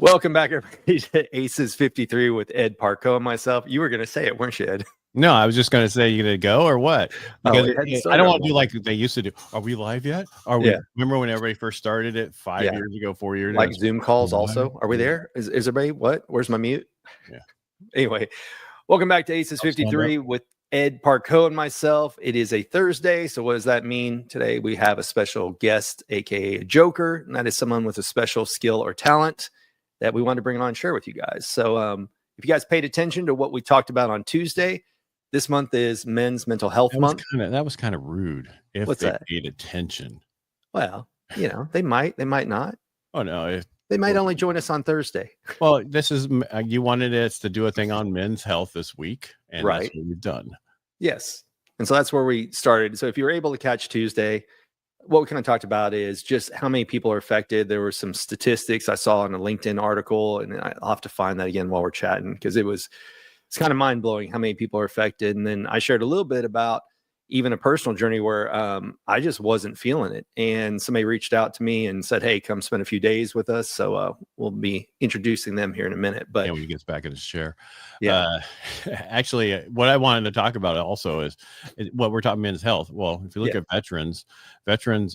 Welcome back, everybody, to ACES53 with Ed Parco and myself. You were going to say it, weren't you, Ed? No, I was just going to say, you going to go or what? Because I don't want to do like they used to do. Are we live yet? Are we? Yeah. Remember when everybody first started it 5 years ago, 4 years ago? Like Zoom calls also. Are we there? Is everybody? What? Where's my mute? Yeah. Anyway, welcome back to ACES53 with Ed Parco and myself. It is a Thursday. So what does that mean? Today we have a special guest, aka a joker, and that is someone with a special skill or talent that we want to bring on and share with you guys. So if you guys paid attention to what we talked about on Tuesday, this month is Men's Mental Health Month. That was kind of rude. If What's they that? paid attention. Well, you know, they might not. Oh no, they might only join us on Thursday. Well, this is you wanted us to do a thing on men's health this week, and right. That's what we've done. Yes, and so that's where we started. So if you were able to catch Tuesday, what we kind of talked about is just how many people are affected. There were some statistics I saw in a LinkedIn article, and I'll have to find that again while we're chatting because it's kind of mind blowing how many people are affected. And then I shared a little bit about even a personal journey where I just wasn't feeling it. And somebody reached out to me and said, hey, come spend a few days with us. So we'll be introducing them here in a minute. But when he gets back in his chair. Yeah. Actually, what I wanted to talk about also is what we're talking men's health. Well, if you look at veterans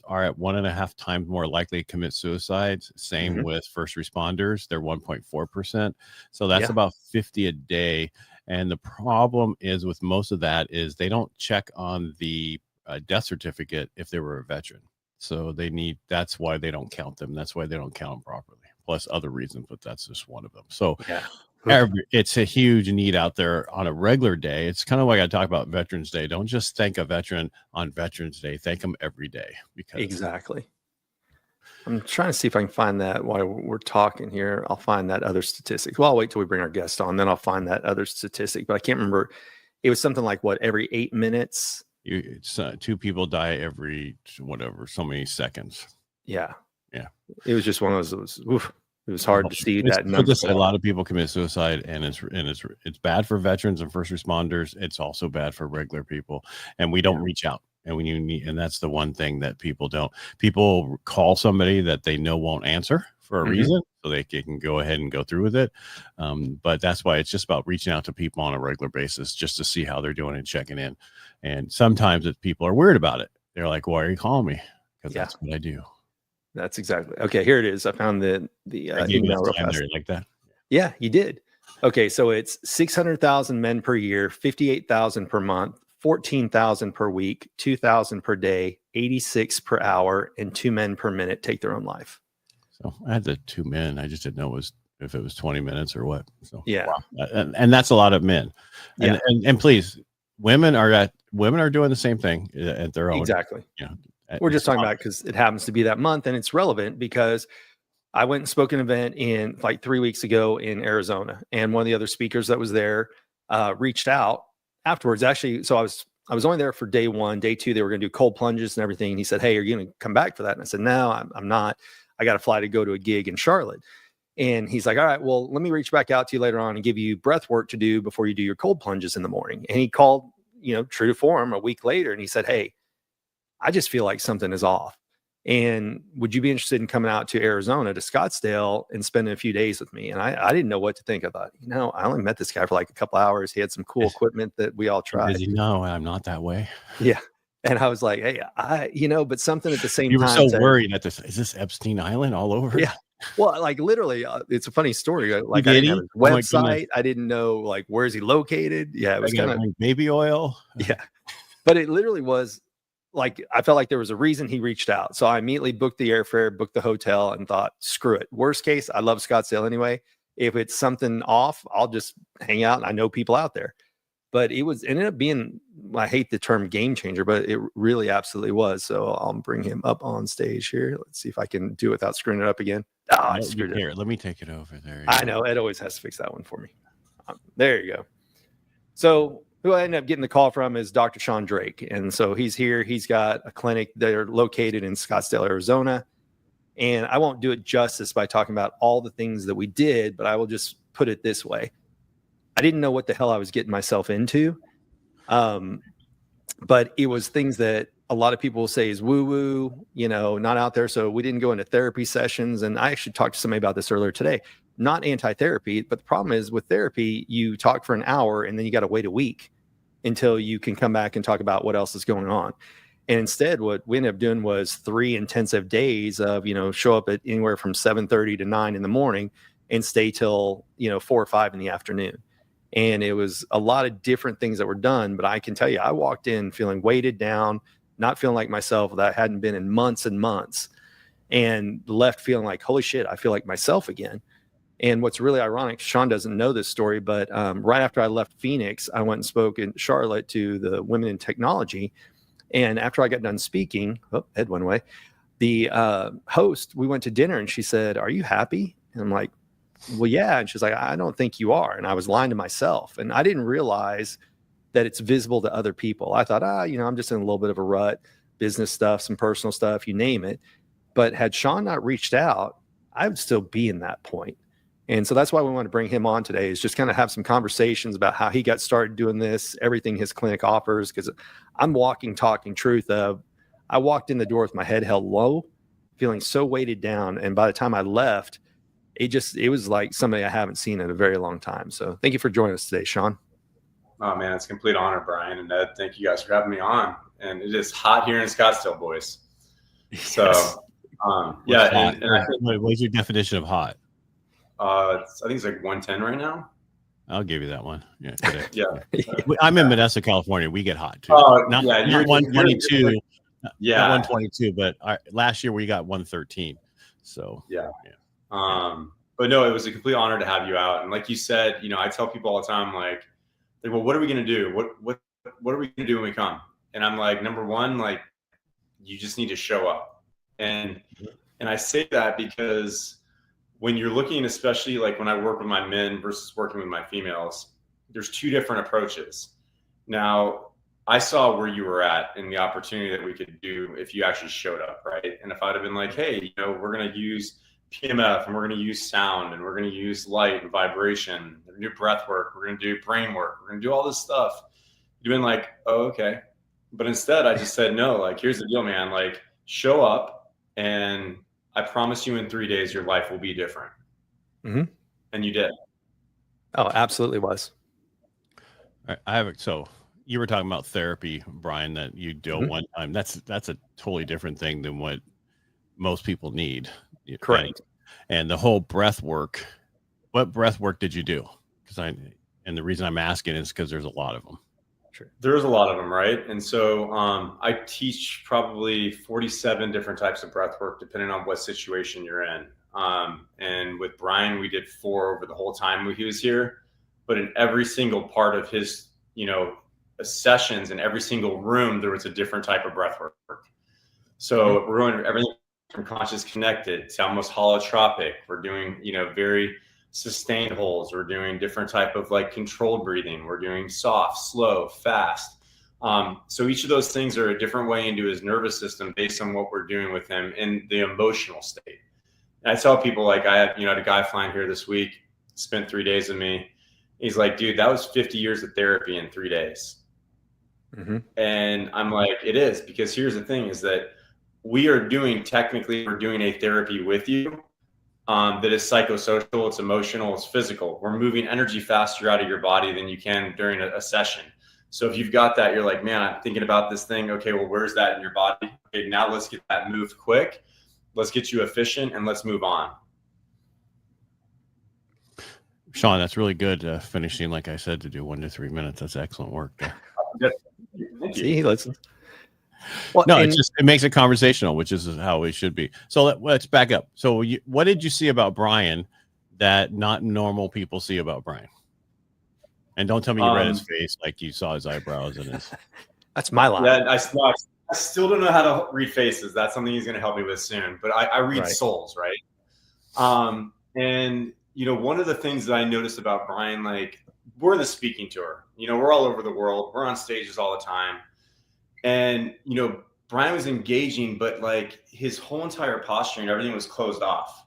are at 1.5 times more likely to commit suicide. Same with first responders. They're 1.4%. So that's about 50 a day. And the problem is with most of that is they don't check on the death certificate if they were a veteran. So that's why they don't count them. That's why they don't count them properly. Plus other reasons, but that's just one of them. So it's a huge need out there on a regular day. It's kind of like I talk about Veterans Day. Don't just thank a veteran on Veterans Day. Thank them every day. Exactly. I'm trying to see if I can find that while we're talking here. I'll find that other statistic. Well, I'll wait till we bring our guest on, then I'll find that other statistic. But I can't remember. It was something like every 8 minutes. Two people die every so many seconds. Yeah. It was just one of those. Oof, it was hard to see that number. A lot of people commit suicide, and it's bad for veterans and first responders. It's also bad for regular people, and we don't reach out. And that's the one thing that people call somebody that they know won't answer for a reason, so they can go ahead and go through with it. But that's why it's just about reaching out to people on a regular basis just to see how they're doing and checking in. And sometimes if people are weird about it, they're like, why are you calling me? Because that's what I do. That's exactly. Okay, here it is. I found the email real fast. Like that. Yeah, you did. Okay, so it's 600,000 men per year, 58,000 per month, 14,000 per week, 2,000 per day, 86 per hour, and 2 men per minute take their own life. So I had the 2 men. I just didn't know if it was 20 minutes or what. So wow. And that's a lot of men. And please, women are doing the same thing at their own. Exactly. We're just talking about because it happens to be that month, and it's relevant because I went and spoke an event in like 3 weeks ago in Arizona, and one of the other speakers that was there reached out afterwards. Actually, so I was only there for day 1. Day 2, they were going to do cold plunges and everything. And he said, hey, are you going to come back for that? And I said, no, I'm not. I got to fly to go to a gig in Charlotte. And he's like, all right, well, let me reach back out to you later on and give you breath work to do before you do your cold plunges in the morning. And he called, true to form, a week later. And he said, hey, I just feel like something is off. And would you be interested in coming out to Arizona, to Scottsdale, and spending a few days with me? And I didn't know what to think. I thought, I only met this guy for like a couple hours. He had some cool equipment that we all tried. Because I'm not that way. Yeah. And I was like, hey, but something at the same time. You were so worried that is this Epstein Island all over? Yeah. Well, like literally, it's a funny story. Like I didn't have his website. I didn't know like where is he located. Yeah, it was kind of baby oil. Yeah, but it literally was like I felt like there was a reason he reached out. So I immediately booked the airfare, booked the hotel, and thought, screw it. Worst case, I love Scottsdale anyway. If it's something off, I'll just hang out. And I know people out there. But it ended up being, I hate the term game changer, but it really absolutely was. So I'll bring him up on stage here. Let's see if I can do it without screwing it up again. I screwed it up. Let me take it over there. I know. Ed always has to fix that one for me. There you go. So who I ended up getting the call from is Dr. Sean Drake. And so he's here. He's got a clinic. They're located in Scottsdale, Arizona. And I won't do it justice by talking about all the things that we did, but I will just put it this way. I didn't know what the hell I was getting myself into. But it was things that a lot of people will say is woo-woo, not out there. So we didn't go into therapy sessions. And I actually talked to somebody about this earlier today. not anti-therapy, but the problem is with therapy, you talk for an hour and then you got to wait a week until you can come back and talk about what else is going on. And instead, what we ended up doing was 3 intensive days of, show up at anywhere from 7:30 to 9 in the morning and stay till, 4 or 5 in the afternoon. And it was a lot of different things that were done. But I can tell you, I walked in feeling weighted down, not feeling like myself that I hadn't been in months and months, and left feeling like, holy shit, I feel like myself again. And what's really ironic, Sean doesn't know this story, but right after I left Phoenix, I went and spoke in Charlotte to the Women in Technology. And after I got done speaking, head one way, the host, we went to dinner and she said, "Are you happy?" And I'm like, "Well, yeah." And she's like, "I don't think you are." And I was lying to myself. And I didn't realize that it's visible to other people. I thought, I'm just in a little bit of a rut, business stuff, some personal stuff, you name it. But had Sean not reached out, I would still be in that point. And so that's why we want to bring him on today, is just kind of have some conversations about how he got started doing this, everything his clinic offers. Because I'm talking truth of, I walked in the door with my head held low, feeling so weighted down. And by the time I left, it was like somebody I haven't seen in a very long time. So thank you for joining us today, Sean. Oh man, it's a complete honor, Brian and Ed. Thank you guys for having me on. And it is hot here in Scottsdale, boys. So Yes. yeah. And I think, what's your definition of hot? I think it's like 110 right now. I'll give you that one. Yeah. Yeah. I'm in Modesto, California. We get hot too. Oh, not 122. Yeah. Not 122, but last year we got 113. So yeah. But no, it was a complete honor to have you out. And like you said, I tell people all the time, like, well, what are we going to do? What are we going to do when we come? And I'm like, number one, like, you just need to show up. And I say that because when you're looking, especially like when I work with my men versus working with my females, there's 2 different approaches. Now, I saw where you were at and the opportunity that we could do if you actually showed up, right? And if I'd have been like, hey, we're going to use PMF and we're going to use sound and we're going to use light and vibration, we're going to do breath work, we're going to do brain work, we're going to do all this stuff, you've been like, oh, okay. But instead I just said, no, like, here's the deal, man, like, show up and I promise you in 3 days, your life will be different. Mm-hmm. And you did. Oh, absolutely was. So you were talking about therapy, Brian, that you do one time. That's a totally different thing than what most people need. Correct. And the whole breath work, what breath work did you do? And the reason I'm asking is because there's a lot of them. There's a lot of them, right? And so I teach probably 47 different types of breath work, depending on what situation you're in. And with Brian, we did 4 over the whole time he was here. But in every single part of his, sessions, in every single room, there was a different type of breath work. So we're going everything from conscious connected to almost holotropic. We're doing, very sustained holds. We're doing different type of like controlled breathing. We're doing soft, slow, fast. So each of those things are a different way into his nervous system based on what we're doing with him in the emotional state. And I tell people, like, I had a guy flying here this week, spent 3 days with me. He's like, dude, that was 50 years of therapy in 3 days. Mm-hmm. And I'm like, it is, because here's the thing is that we're doing a therapy with you. That is psychosocial, it's emotional, it's physical. We're moving energy faster out of your body than you can during a session. So if you've got that, you're like, man, I'm thinking about this thing. Okay, well, where's that in your body? Okay, now let's get that moved quick. Let's get you efficient and let's move on. Sean, that's really good. Finishing, like I said, to do 1 to 3 minutes. That's excellent work there. See, he listens. Well, no, it makes it conversational, which is how it should be. So let's back up. So what did you see about Brian that not normal people see about Brian? And don't tell me you read his face like you saw his eyebrows and his. That's my line. Yeah, I still don't know how to read faces. That's something he's going to help me with soon. But I read souls, right? And one of the things that I noticed about Brian, like, we're in the speaking tour. We're all over the world. We're on stages all the time. And, Brian was engaging, but like his whole entire posture and everything was closed off.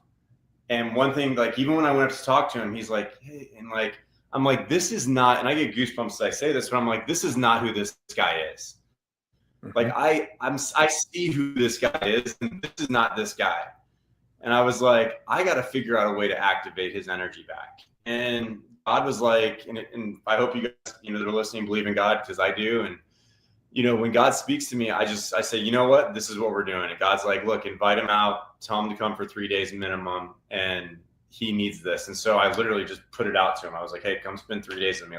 And one thing, like, even when I went up to talk to him, he's like, hey, and like, I'm like, this is not, and I get goosebumps as I say this, but I'm like, this is not who this guy is. Mm-hmm. Like I see who this guy is, and this is not this guy. And I was like, I got to figure out a way to activate his energy back. And God was like, and I hope you guys, that are listening, believe in God, because I do. And, when God speaks to me, I say, you know what, this is what we're doing. And God's like, look, invite him out, tell him to come for 3 days minimum. And he needs this. And so I literally just put it out to him. I was like, hey, come spend 3 days with me.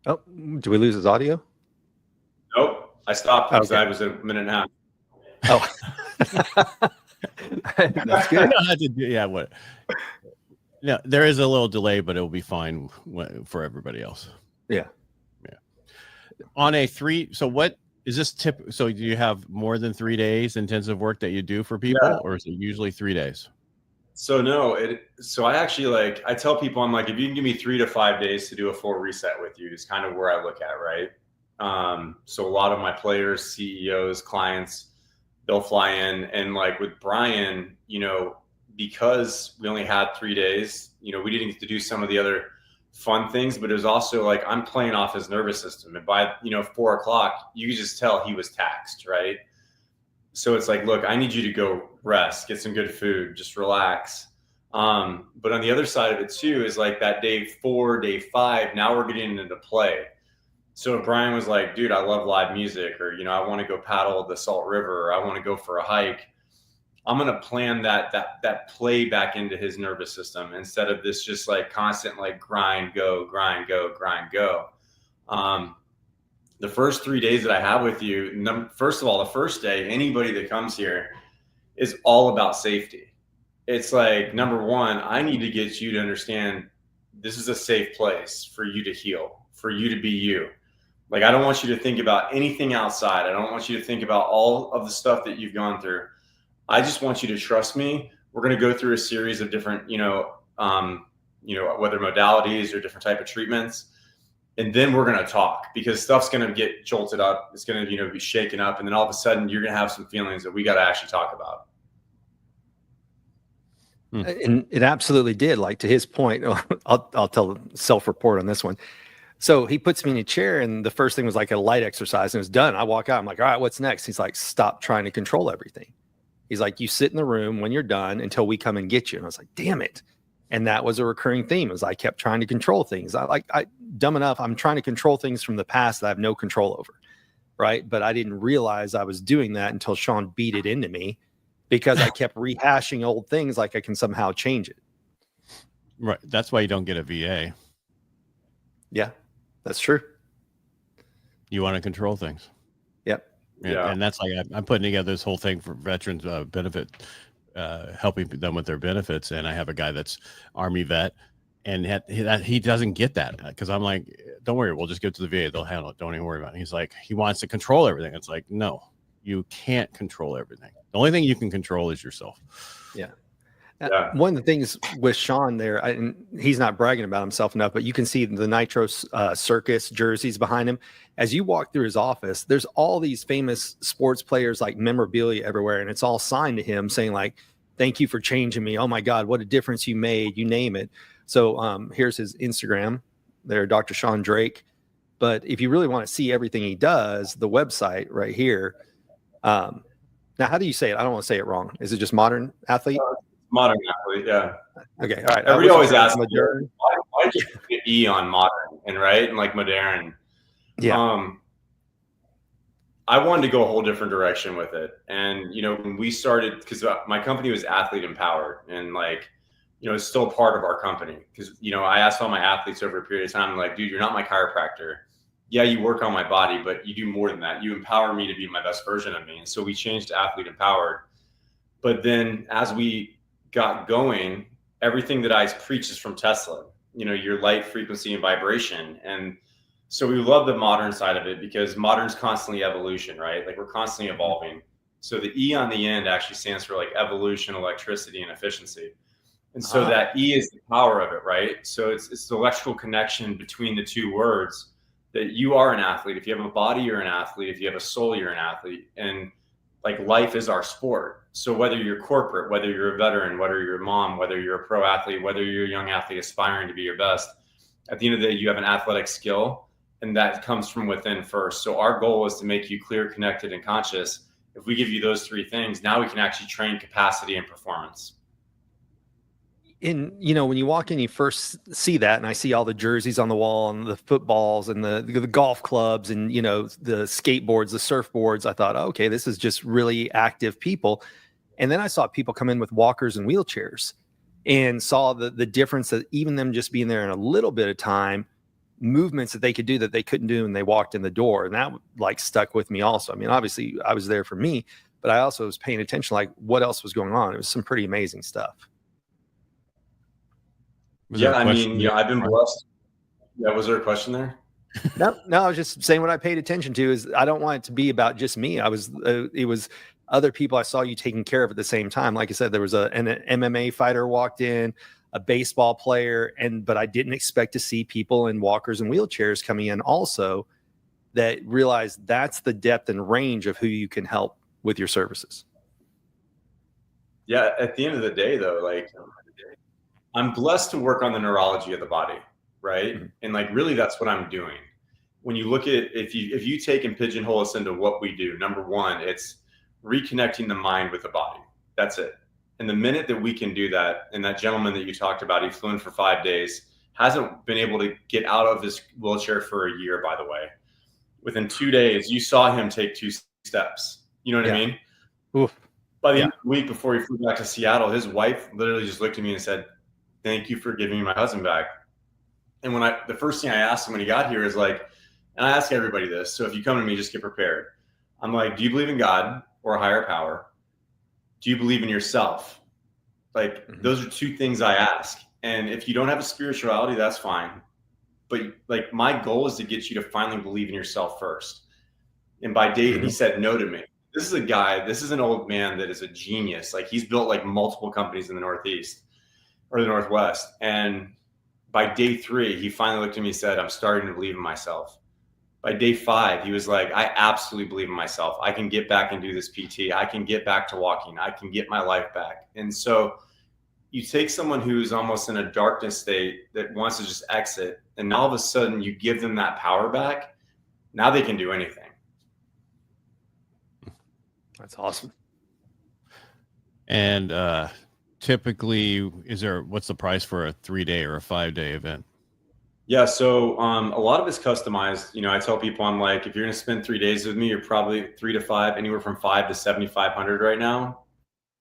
Oh, do we lose his audio? Nope. I stopped because I was a minute and a half. Oh, that's good. Yeah. What? Yeah, there is a little delay, but it'll be fine for everybody else. Yeah. On a 3, so what is this tip? So do you have more than 3 days intensive work that you do for people, or is it usually 3 days? So no, so I actually I tell people, I'm like, if you can give me 3 to 5 days to do a full reset with you, is kind of where I look at, right? So a lot of my players, CEOs, clients, they'll fly in, and with Brian, because we only had 3 days, we didn't get to do some of the other fun things, but it was also I'm playing off his nervous system. And by, 4 o'clock, you could just tell he was taxed, right? So it's like, look, I need you to go rest, get some good food, just relax. But on the other side of it too, is that day 4, day 5, now we're getting into play. So if Brian was like, dude, I love live music, or, I want to go paddle the Salt River, or I want to go for a hike, I'm going to plan that play back into his nervous system, instead of this just constant grind, go, grind, go, grind, go. The first 3 days that I have with you, first of all, the first day, anybody that comes here is all about safety. It's number one, I need to get you to understand this is a safe place for you to heal, for you to be you. I don't want you to think about anything outside. I don't want you to think about all of the stuff that you've gone through. I just want you to trust me. We're going to go through a series of different, whether modalities or different type of treatments. And then we're going to talk, because stuff's going to get jolted up. It's going to, be shaken up. And then all of a sudden you're going to have some feelings that we got to actually talk about. And it absolutely did. To his point, I'll tell the self-report on this one. So he puts me in a chair, and the first thing was a light exercise, and it was done. I walk out. I'm like, all right, what's next? He's like, stop trying to control everything. He's like, you sit in the room when you're done until we come and get you. And I was like, damn it. And that was a recurring theme, as I kept trying to control things. Dumb enough, I'm trying to control things from the past that I have no control over. Right. But I didn't realize I was doing that until Sean beat it into me, because I kept rehashing old things I can somehow change it. Right. That's why you don't get a VA. Yeah, that's true. You want to control things. Yep. And that's I'm putting together this whole thing for veterans benefit, helping them with their benefits. And I have a guy that's Army vet, and he doesn't get that, because I'm like, don't worry, we'll just get to the VA. They'll handle it. Don't even worry about it. He's like, he wants to control everything. It's like, no, you can't control everything. The only thing you can control is yourself. Yeah. One of the things with Sean there, and he's not bragging about himself enough, but you can see the Nitro Circus jerseys behind him. As you walk through his office, there's all these famous sports players, memorabilia everywhere, and it's all signed to him saying thank you for changing me. Oh my God, what a difference you made, you name it. So here's his Instagram there, Dr. Sean Drake. But if you really want to see everything he does, the website right here. Now, how do you say it? I don't want to say it wrong. Is it just Modern Athlete? Modern Athlete, yeah. Okay, all right. Everybody always asks me, why did you put E on modern and right and modern? Yeah. I wanted to go a whole different direction with it, and when we started, because my company was Athlete Empowered, and it's still part of our company, because I asked all my athletes over a period of time, dude, you're not my chiropractor. Yeah, you work on my body, but you do more than that. You empower me to be my best version of me. And so we changed to Athlete Empowered. But then as we got going, everything that I preach is from Tesla, your light, frequency, and vibration. And so we love the modern side of it, because modern's constantly evolution, right? We're constantly evolving. So the E on the end actually stands for evolution, electricity, and efficiency. And so that E is the power of it, right? So it's the electrical connection between the two words, that you are an athlete. If you have a body, you're an athlete. If you have a soul, you're an athlete. And life is our sport. So whether you're corporate, whether you're a veteran, whether you're a mom, whether you're a pro athlete, whether you're a young athlete aspiring to be your best, at the end of the day, you have an athletic skill, and that comes from within first. So our goal is to make you clear, connected, and conscious. If we give you those three things, now we can actually train capacity and performance. And when you walk in, you first see that, and I see all the jerseys on the wall and the footballs and the golf clubs and the skateboards, the surfboards. I thought, okay, this is just really active people. And then I saw people come in with walkers and wheelchairs, and saw the difference that even them just being there in a little bit of time, movements that they could do that they couldn't do when they walked in the door. And that like stuck with me also. I mean, obviously I was there for me, but I also was paying attention, like what else was going on. It was some pretty amazing stuff. Yeah, I mean, I've been blessed. Yeah, was there a question there? No, I was just saying what I paid attention to is I don't want it to be about just me. It was other people I saw you taking care of at the same time. Like I said, there was an MMA fighter walked in, a baseball player, but I didn't expect to see people in walkers and wheelchairs coming in also, that realized that's the depth and range of who you can help with your services. Yeah, at the end of the day, though, like I'm blessed to work on the neurology of the body, right? Mm-hmm. And like really that's what I'm doing. When you look at if you take and pigeonhole us into what we do, number one, it's reconnecting the mind with the body. That's it. And the minute that we can do that, and that gentleman that you talked about, he flew in for 5 days, hasn't been able to get out of his wheelchair for a year, by the way. Within 2 days, you saw him take 2 steps. You know what I mean? Oof. By the end of the week before he flew back to Seattle, his wife literally just looked at me and said, "Thank you for giving me my husband back." And the first thing I asked him when he got here is like, and I ask everybody this, so if you come to me, just get prepared. I'm like, do you believe in God or a higher power? Do you believe in yourself? Like, those are 2 things I ask. And if you don't have a spirituality, that's fine. But like, my goal is to get you to finally believe in yourself first. And by day, he said no to me. This is an old man that is a genius. Like, he's built like multiple companies in the Northeast or the Northwest. And by day 3, he finally looked at me and said, "I'm starting to believe in myself." By day 5, he was like, "I absolutely believe in myself. I can get back and do this PT. I can get back to walking. I can get my life back." And so you take someone who's almost in a darkness state that wants to just exit, and now all of a sudden you give them that power back. Now they can do anything. That's awesome. And typically, what's the price for a 3-day or a 5-day event? Yeah, so a lot of it's customized. I tell people, I'm like, if you're going to spend 3 days with me, you're probably 3 to 5, anywhere from 5 to 7,500 right now,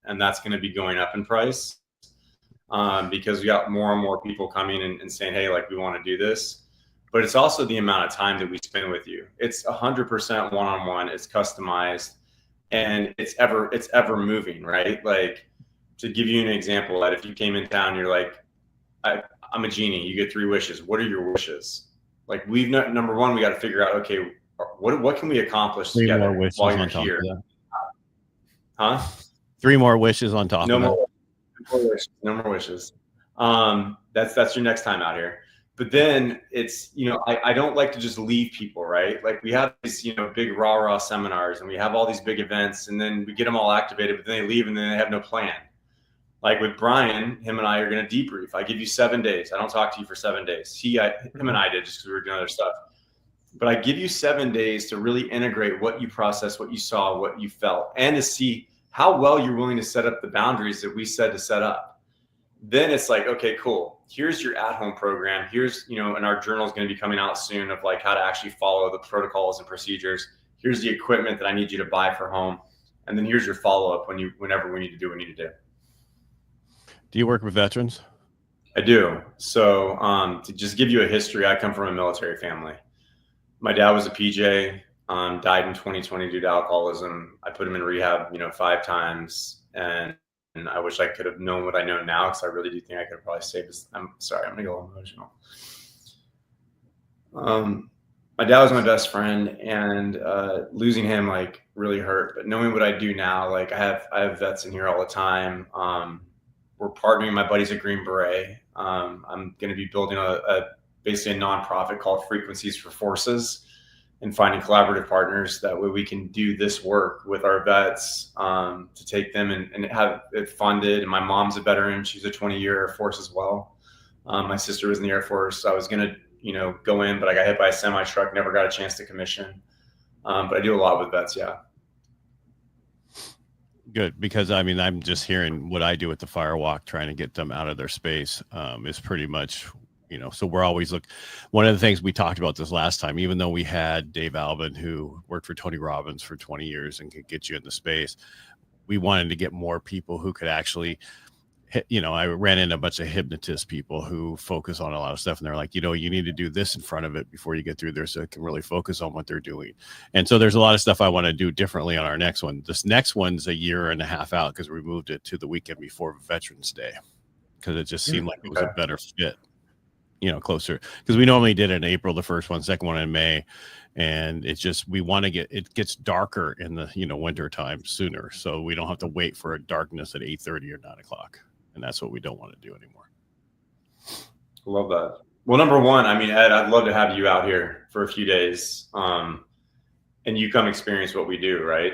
and that's going to be going up in price because we got more and more people coming and saying, "Hey, like we want to do this." But it's also the amount of time that we spend with you. It's 100% one-on-one. It's customized, and it's ever moving, right? Like, to give you an example, that if you came in town, you're like, I'm a genie. You get 3 wishes. What are your wishes? Like, number one, we got to figure out, okay, what can we accomplish together while you're here? Huh? 3 more wishes on top of that. No more wishes. That's your next time out here. But then it's, I don't like to just leave people, right? Like, we have these, big rah-rah seminars, and we have all these big events, and then we get them all activated, but then they leave and then they have no plan. Like with Brian, him and I are going to debrief. I give you 7 days. I don't talk to you for 7 days. Him and I did, just because we were doing other stuff. But I give you 7 days to really integrate what you processed, what you saw, what you felt, and to see how well you're willing to set up the boundaries that we said to set up. Then it's like, okay, cool. Here's your at-home program. Here's, and our journal is going to be coming out soon of like how to actually follow the protocols and procedures. Here's the equipment that I need you to buy for home. And then here's your follow-up whenever we need to do what we need to do. Do you work with veterans? I do. So to just give you a history, I come from a military family. My dad was a PJ, died in 2020 due to alcoholism. I put him in rehab, 5 times. And I wish I could have known what I know now, because I really do think I could have probably saved his. I'm sorry, I'm going to get a little emotional. My dad was my best friend, and losing him like really hurt. But knowing what I do now, like I have vets in here all the time. We're partnering. My buddy's a Green Beret. I'm going to be building basically a nonprofit called Frequencies for Forces, and finding collaborative partners. That way we can do this work with our vets to take them and have it funded. And my mom's a veteran. She's a 20-year Air Force as well. My sister was in the Air Force. So I was going to, go in, but I got hit by a semi truck, never got a chance to commission. But I do a lot with vets. Yeah. Good, because I mean, I'm just hearing what I do with the firewalk, trying to get them out of their space, is pretty much, so we're always one of the things we talked about this last time, even though we had Dave Alvin, who worked for Tony Robbins for 20 years and could get you in the space, we wanted to get more people who could actually, I ran into a bunch of hypnotist people who focus on a lot of stuff, and they're like, you need to do this in front of it before you get through there so it can really focus on what they're doing. And so there's a lot of stuff I want to do differently on our next one. This next one's a year and a half out because we moved it to the weekend before Veterans Day because it just seemed like it was a better fit, closer. Because we normally did it in April, the first one, second one in May. And it's just, it gets darker in the, winter time sooner. So we don't have to wait for a darkness at 8:30 or 9 o'clock. And that's what we don't want to do anymore. Love that. Well, number one, I mean, Ed, I'd love to have you out here for a few days, and you come experience what we do, right?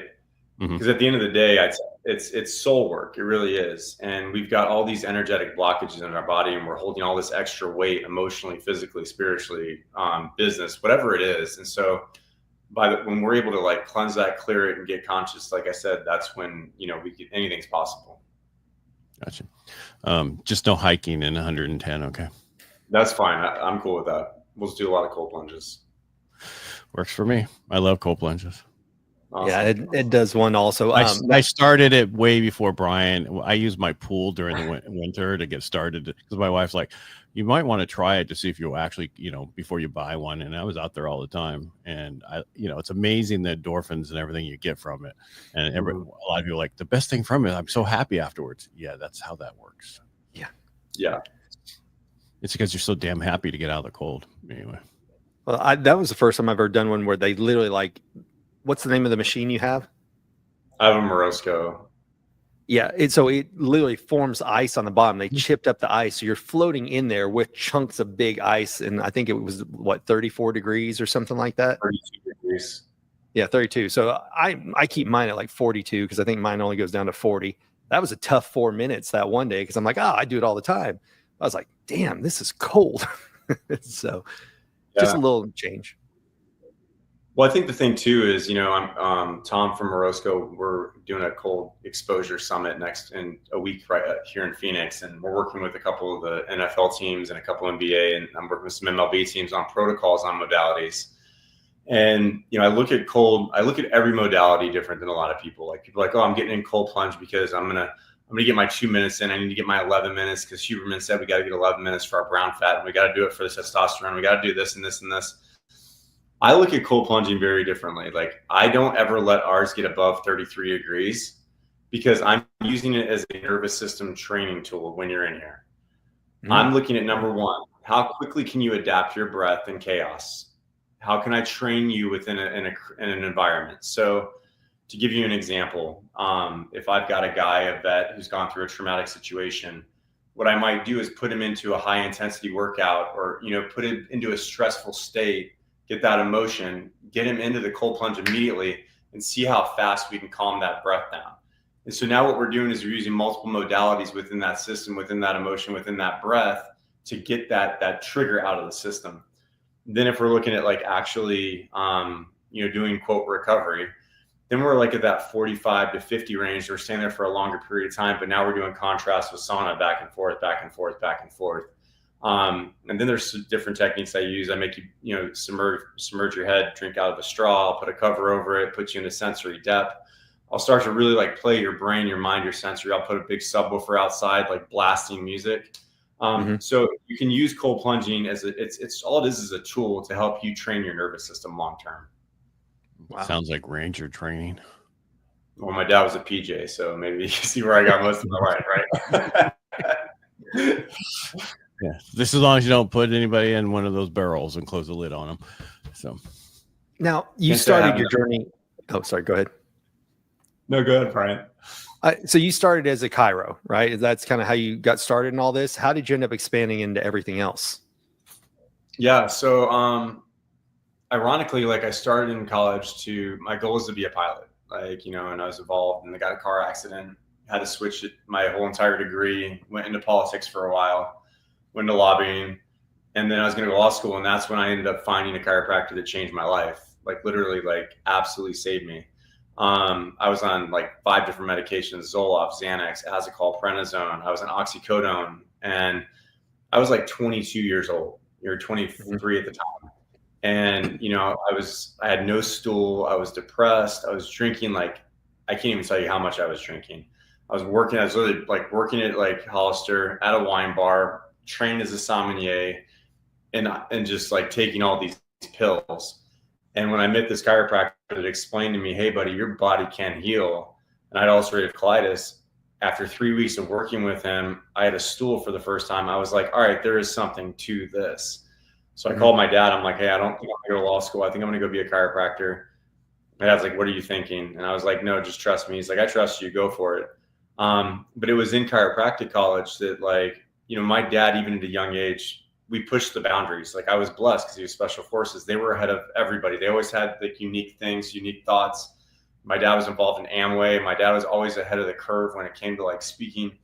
Because at the end of the day, it's soul work. It really is. And we've got all these energetic blockages in our body, and we're holding all this extra weight emotionally, physically, spiritually, business, whatever it is. And so when we're able to cleanse that, clear it, and get conscious, like I said, that's when, anything's possible. Gotcha. Just no hiking in 110. Okay. That's fine. I'm cool with that. We'll just do a lot of cold plunges. Works for me. I love cold plunges. Awesome. Yeah, it does one also. I started it way before Brian. I used my pool during the winter to get started because my wife's like, you might want to try it to see if you'll actually, before you buy one. And I was out there all the time. And it's amazing the endorphins and everything you get from it. And a lot of people are like, the best thing from it, I'm so happy afterwards. Yeah, that's how that works. Yeah. Yeah. It's because you're so damn happy to get out of the cold. Anyway. Well, that was the first time I've ever done one where they literally what's the name of the machine you have? I have a Morosco. Yeah, so it literally forms ice on the bottom. They chipped up the ice, so you're floating in there with chunks of big ice, and I think it was 34 degrees or something like that. 32 degrees. Yeah, 32. So I keep mine at 42 because I think mine only goes down to 40. That was a tough 4 minutes that one day because I'm like, I do it all the time. I was like, damn, this is cold. So just a little change. Well, I think the thing too is, I'm Tom from Morosco. We're doing a cold exposure summit next in a week right here in Phoenix, and we're working with a couple of the NFL teams and a couple NBA, and I'm working with some MLB teams on protocols on modalities. And I look at every modality different than a lot of people. Like people are like, oh, I'm getting in cold plunge because I'm gonna get my 2 minutes in. I need to get my 11 minutes because Huberman said we got to get 11 minutes for our brown fat, and we got to do it for the testosterone. We got to do this and this and this. I look at cold plunging very differently. I don't ever let ours get above 33 degrees because I'm using it as a nervous system training tool when you're in here. I'm looking at number one, how quickly can you adapt your breath in chaos? How can I train you within an environment? So to give you an example, if I've got a vet who's gone through a traumatic situation, what I might do is put him into a high intensity workout or, put him into a stressful state, get that emotion, get him into the cold plunge immediately and see how fast we can calm that breath down. And so now what we're doing is we're using multiple modalities within that system, within that emotion, within that breath to get that trigger out of the system. Then if we're looking at actually, doing quote recovery, then we're at that 45 to 50 range. We're staying there for a longer period of time, but now we're doing contrast with sauna back and forth, back and forth, back and forth. And then there's different techniques I use. I make you, submerge your head, drink out of a straw, I'll put a cover over it, put you into sensory depth. I'll start to really play your brain, your mind, your sensory. I'll put a big subwoofer outside, blasting music. So you can use cold plunging as it's all it is a tool to help you train your nervous system long-term. Wow. Sounds like ranger training. Well, my dad was a PJ, so maybe you can see where I got most of my life, right? Yeah, just as long as you don't put anybody in one of those barrels and close the lid on them. So now you started your journey. Oh, sorry. Go ahead. No, go ahead, Brian. So you started as a chiro, right? That's kind of how you got started in all this. How did you end up expanding into everything else? Yeah. So, ironically, I started in college my goal was to be a pilot, and I was involved and I got a car accident, had to switch my whole entire degree, went into politics for a while, went into lobbying, and then I was going to go to law school. And that's when I ended up finding a chiropractor that changed my life, literally, absolutely saved me. I was on like 5 different medications: Zoloft, Xanax, Azicol, Prednisone. I was on oxycodone, and I was like 22 years old. You're 23 at the time. And, I had no stool. I was depressed. I was drinking like, I can't even tell you how much I was drinking. I was literally like working at like Hollister at a wine bar, trained as a sommelier, and just like taking all these pills. And when I met this chiropractor that explained to me, hey, buddy, your body can heal. And I had ulcerative colitis. After 3 weeks of working with him, I had a stool for the first time. I was like, all right, there is something to this. So I called my dad. I'm like, hey, I don't think I'm going to go to law school. I think I'm going to go be a chiropractor. My dad's like, what are you thinking? And I was like, no, just trust me. He's like, I trust you. Go for it. But it was in chiropractic college that, like, my dad, even at a young age, we pushed the boundaries. Like, I was blessed because he was special forces. They were ahead of everybody. They always had like unique things, unique thoughts. My dad was involved in Amway. My dad was always ahead of the curve when it came to like speaking.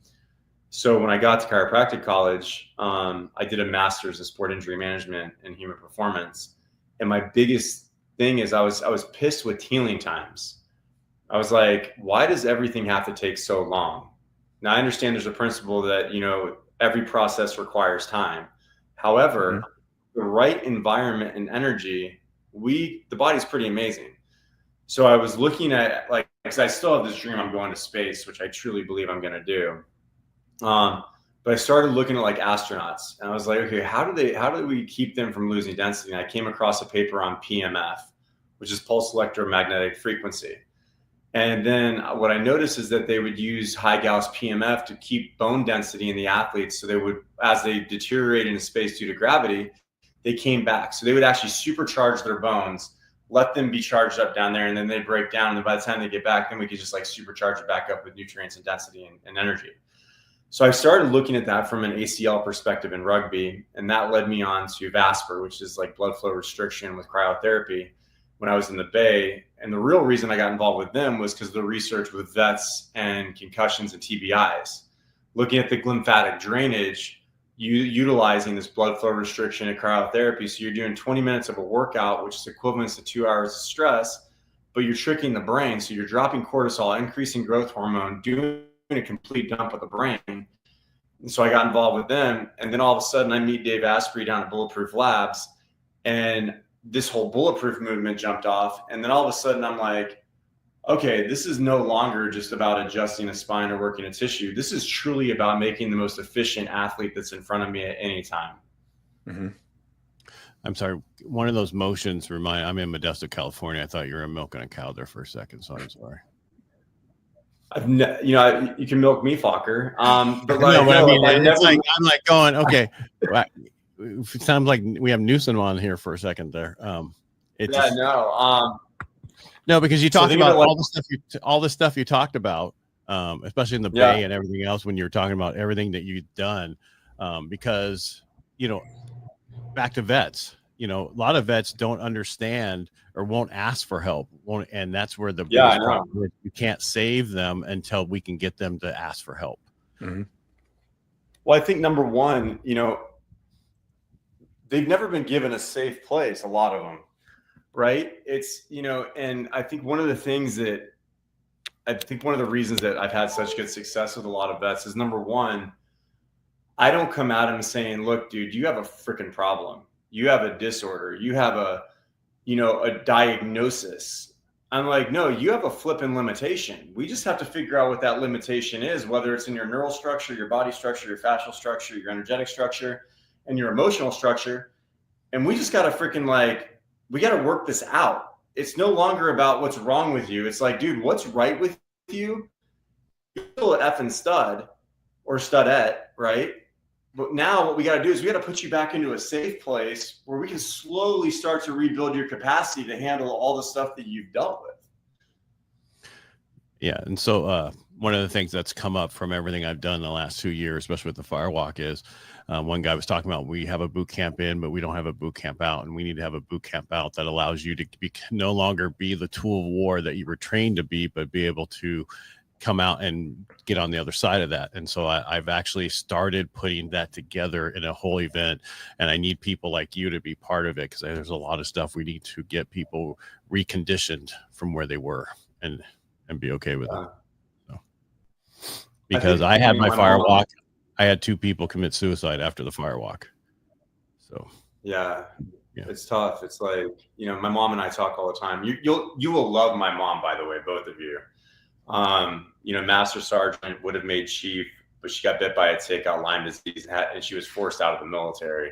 So when I got to chiropractic college, I did a master's in sport injury management and human performance. And my biggest thing is I was pissed with healing times. I was like, why does everything have to take so long? Now I understand there's a principle that, every process requires time. However, the right environment and energy, the body's pretty amazing. So I was looking at, like, because I still have this dream I'm going to space, which I truly believe I'm going to do. But I started looking at like astronauts, and I was like, okay, how do we keep them from losing density? And I came across a paper on PMF, which is pulse electromagnetic frequency. And then what I noticed is that they would use high Gauss PMF to keep bone density in the athletes. So they would, as they deteriorate in space due to gravity, they came back. So they would actually supercharge their bones, let them be charged up down there, and then they break down. And then by the time they get back, then we could just like supercharge it back up with nutrients and density and energy. So I started looking at that from an ACL perspective in rugby, and that led me on to VASPER, which is like blood flow restriction with cryotherapy, when I was in the Bay. And the real reason I got involved with them was because of the research with vets and concussions and TBIs, looking at the lymphatic drainage, utilizing this blood flow restriction and cryotherapy. So you're doing 20 minutes of a workout, which is equivalent to 2 hours of stress, but you're tricking the brain. So you're dropping cortisol, increasing growth hormone, doing a complete dump of the brain. And so I got involved with them. And then all of a sudden I meet Dave Asprey down at Bulletproof Labs, and this whole bulletproof movement jumped off. And then all of a sudden I'm like, okay, this is no longer just about adjusting a spine or working a tissue. This is truly about making the most efficient athlete that's in front of me at any time. I'm sorry. One of those motions I'm in Modesto, California. I thought you were milking a cow there for a second. So I'm sorry. You can milk me, fucker. But like, no, I mean, I'm like going, okay. It sounds like we have Newsom on here for a second there. No, because you talked about all the stuff you talked about, especially in the Bay and everything else, when you're talking about everything that you've done, because, back to vets, a lot of vets don't understand or won't ask for help. And that's where the biggest problem is. You can't save them until we can get them to ask for help. Well, I think number one, they've never been given a safe place, a lot of them, right? It's, and I think one of the reasons that I've had such good success with a lot of vets is, number one, I don't come at them saying, look, dude, you have a freaking problem. You have a disorder. You have a diagnosis. I'm like, no, you have a flipping limitation. We just have to figure out what that limitation is, whether it's in your neural structure, your body structure, your fascial structure, your energetic structure, and your emotional structure. And we just got to we got to work this out. It's no longer about what's wrong with you. It's like, dude, what's right with you? You're still an effing stud or studette, right? But now what we got to do is we got to put you back into a safe place where we can slowly start to rebuild your capacity to handle all the stuff that you've dealt with. Yeah. And so one of the things that's come up from everything I've done in the last 2 years, especially with the Firewalk, is one guy was talking about, we have a boot camp in, but we don't have a boot camp out. And we need to have a boot camp out that allows you to no longer be the tool of war that you were trained to be, but be able to come out and get on the other side of that. And so I've actually started putting that together in a whole event, and I need people like you to be part of it, because there's a lot of stuff we need to get people reconditioned from where they were. and be okay with it. So, I because think I had between my my fire mom- walk, I had 2 people commit suicide after the fire walk. So Yeah, Yeah. it's tough. It's like, you know, my mom and I talk all the time. You will love my mom, by the way, both of you. You know, Master Sergeant would have made chief, but she got bit by a tick, got Lyme disease, and she was forced out of the military.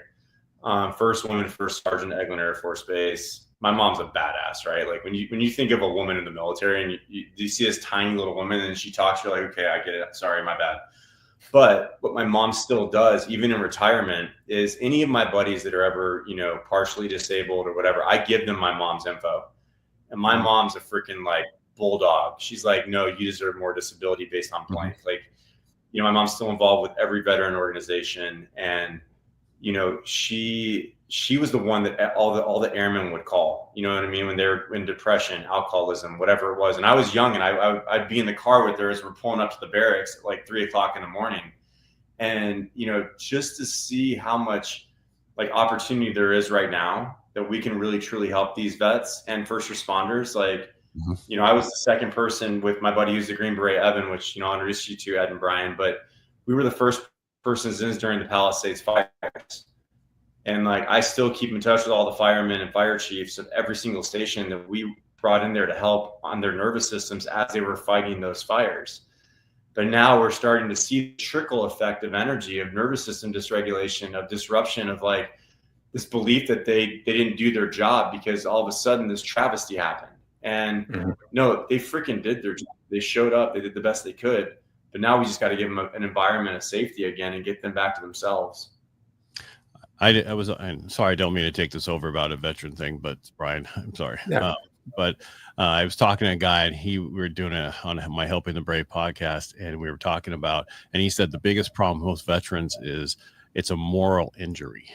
First woman, first sergeant at Eglin Air Force Base. My mom's a badass, right? Like when you think of a woman in the military and you see this tiny little woman and she talks, you're like, okay, I get it. Sorry, my bad. But what my mom still does, even in retirement, is any of my buddies that are ever, you know, partially disabled or whatever, I give them my mom's info. And my mom's a freaking like bulldog. She's like, no, you deserve more disability based on blank. Like, you know, my mom's still involved with every veteran organization, and you know, she was the one that all the airmen would call, you know what I mean, when they're in depression, alcoholism, whatever it was. And I was young, and I'd be in the car with her as we're pulling up to the barracks at like 3:00 in the morning. And, you know, just to see how much like opportunity there is right now that we can really truly help these vets and first responders. Like, you know, I was the second person with my buddy who's the Green Beret, Evan, which, you know, I'll introduce you to, Ed and Brian, but we were the first persons in during the Palisades fires. And like, I still keep in touch with all the firemen and fire chiefs of every single station that we brought in there to help on their nervous systems as they were fighting those fires. But now we're starting to see the trickle effect of energy, of nervous system dysregulation, of disruption, of like this belief that they didn't do their job because all of a sudden this travesty happened. And no, they freaking did their job. They showed up, they did the best they could. But now we just got to give them an environment of safety again and get them back to themselves. I'm sorry, I don't mean to take this over about a veteran thing, but Brian, I'm sorry. Yeah. I was talking to a guy, and we were doing it on my Helping the Brave podcast, and we were talking about, and he said the biggest problem with most veterans is it's a moral injury.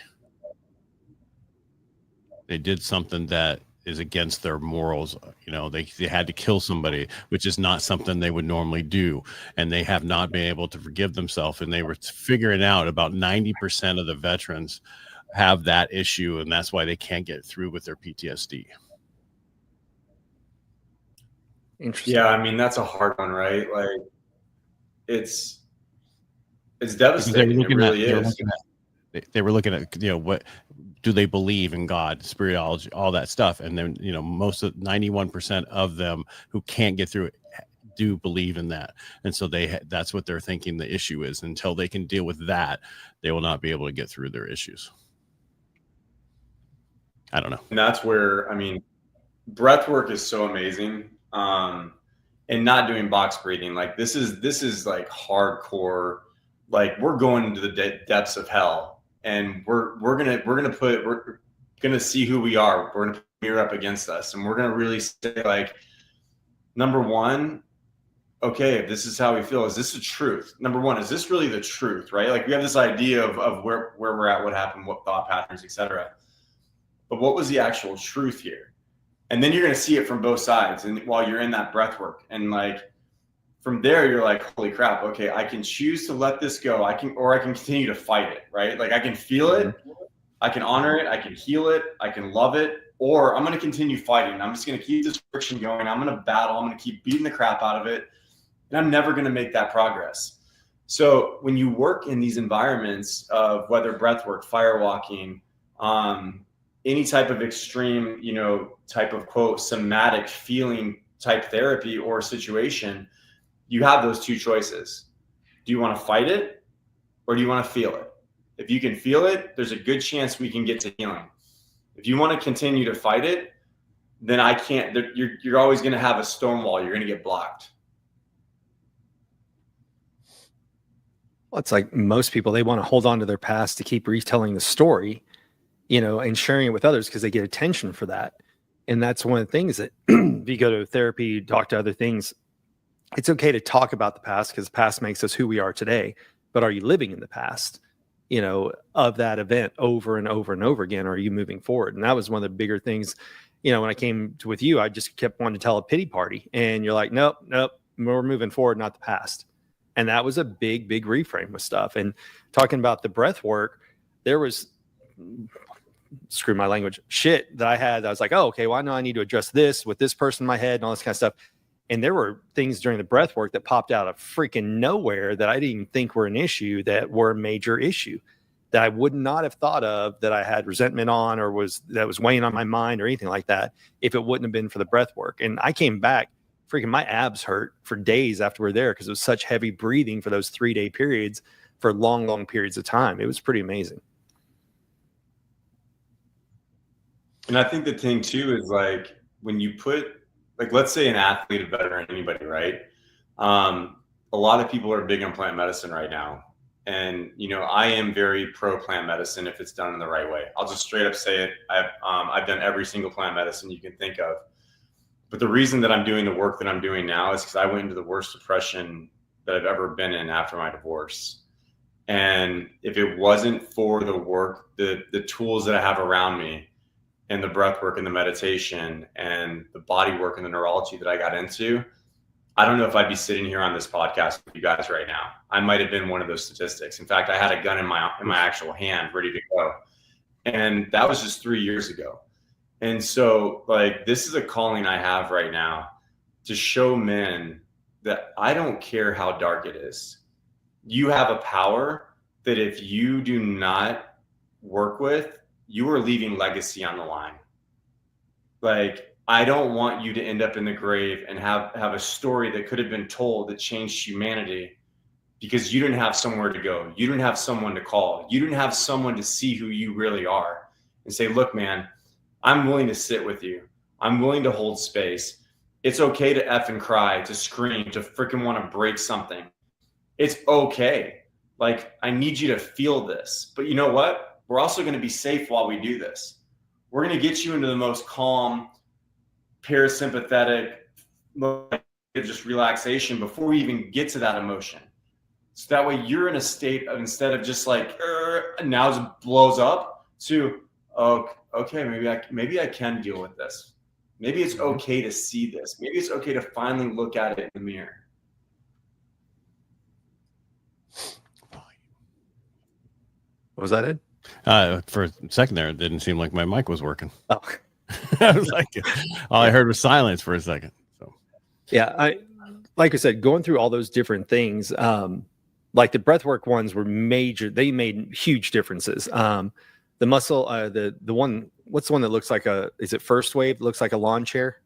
They did something that is against their morals. You know, they had to kill somebody, which is not something they would normally do. And they have not been able to forgive themselves. And they were figuring out about 90% of the veterans have that issue. And that's why they can't get through with their PTSD. Interesting. Yeah. I mean, that's a hard one, right? Like it's devastating. It really is. They were looking at, you know, what do they believe in God, spirituality, all that stuff. And then, you know, most of 91% of them who can't get through it do believe in that. And so that's what they're thinking the issue is. Until they can deal with that, they will not be able to get through their issues. I don't know. And that's where, I mean, breath work is so amazing. And not doing box breathing. Like this is like hardcore. Like we're going into the depths of hell, and we're gonna see who we are. We're gonna mirror up against us, and we're gonna really say like, number one, okay, if this is how we feel, is this the truth? Number one, is this really the truth, right? Like we have this idea of where we're at, what happened, what thought patterns, etc. But what was the actual truth here? And then you're gonna see it from both sides, and while you're in that breath work, and like. From there, you're like, holy crap, okay, I can choose to let this go. I can continue to fight it, right? Like I can feel it, I can honor it, I can heal it, I can love it, or I'm going to continue fighting. I'm just going to keep this friction going. I'm going to battle. I'm going to keep beating the crap out of it. And I'm never going to make that progress. So when you work in these environments of whether breath work, firewalking, any type of extreme, you know, type of quote, somatic feeling type therapy or situation, you have those two choices. Do you want to fight it or do you want to feel it? If you can feel it, there's a good chance we can get to healing. If you want to continue to fight it, then I can't, you're always going to have a stone wall. You're going to get blocked. Well, it's like most people, they want to hold on to their past to keep retelling the story, you know, and sharing it with others because they get attention for that. And that's one of the things that if you go to therapy, you talk to other things, it's okay to talk about the past because the past makes us who we are today. But are you living in the past, you know, of that event over and over and over again? Or are you moving forward? And that was one of the bigger things, you know, when I came with you, I just kept wanting to tell a pity party. And you're like, nope, we're moving forward, not the past. And that was a big reframe with stuff. And talking about the breath work, there was, screw my language, shit that I had. I was like, oh, okay, well, I know I need to address this with this person in my head and all this kind of stuff. And there were things during the breath work that popped out of freaking nowhere that I didn't even think were an issue, that were a major issue, that I would not have thought of, that I had resentment on, or that was weighing on my mind or anything like that, if it wouldn't have been for the breath work. And I came back, freaking my abs hurt for days after we were there, because it was such heavy breathing for those 3-day periods for long periods of time. It was pretty amazing. And I think the thing too is, like, when you put, like, let's say an athlete, a veteran, anybody, right? A lot of people are big on plant medicine right now. And, you know, I am very pro plant medicine if it's done in the right way. I'll just straight up say it. I've done every single plant medicine you can think of. But the reason that I'm doing the work that I'm doing now is because I went into the worst depression that I've ever been in after my divorce. And if it wasn't for the work, the tools that I have around me, and the breath work and the meditation and the body work and the neurology that I got into, I don't know if I'd be sitting here on this podcast with you guys right now. I might have been one of those statistics. In fact, I had a gun in my actual hand ready to go. And that was just 3 years ago. And so, like, this is a calling I have right now, to show men that I don't care how dark it is. You have a power that if you do not work with, you are leaving legacy on the line. Like, I don't want you to end up in the grave and have a story that could have been told that changed humanity because you didn't have somewhere to go. You didn't have someone to call. You didn't have someone to see who you really are and say, look, man, I'm willing to sit with you. I'm willing to hold space. It's okay to F and cry, to scream, to freaking want to break something. It's okay. Like, I need you to feel this. But you know what? We're also going to be safe while we do this. We're going to get you into the most calm, parasympathetic, just relaxation before we even get to that emotion. So that way you're in a state of, instead of just like, now it blows up, to, oh, okay, maybe I can deal with this. Maybe it's okay to see this. Maybe it's okay to finally look at it in the mirror. What was that, Ed? For a second there, it didn't seem like my mic was working. Oh, I was like, all I heard was silence for a second. So, yeah, like I said, going through all those different things, like the breathwork ones were major. They made huge differences. The muscle, the one, what's the one that looks like is it First Wave? It looks like a lawn chair.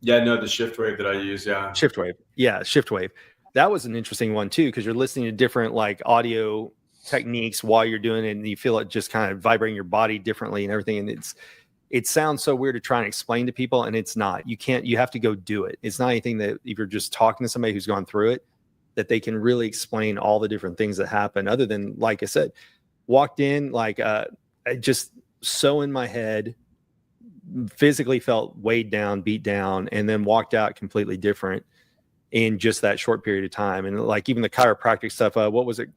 Yeah, no, the shift wave that I use. Yeah. Shift wave. Yeah. Shift wave. That was an interesting one too, because you're listening to different like audio techniques while you're doing it, and you feel it just kind of vibrating your body differently and everything. And it sounds so weird to try and explain to people, and it's not. You have to go do it. It's not anything that if you're just talking to somebody who's gone through it, that they can really explain all the different things that happen, other than, like I said, walked in, like I just so in my head, physically felt weighed down, beat down, and then walked out completely different in just that short period of time. And like even the chiropractic stuff, what was it?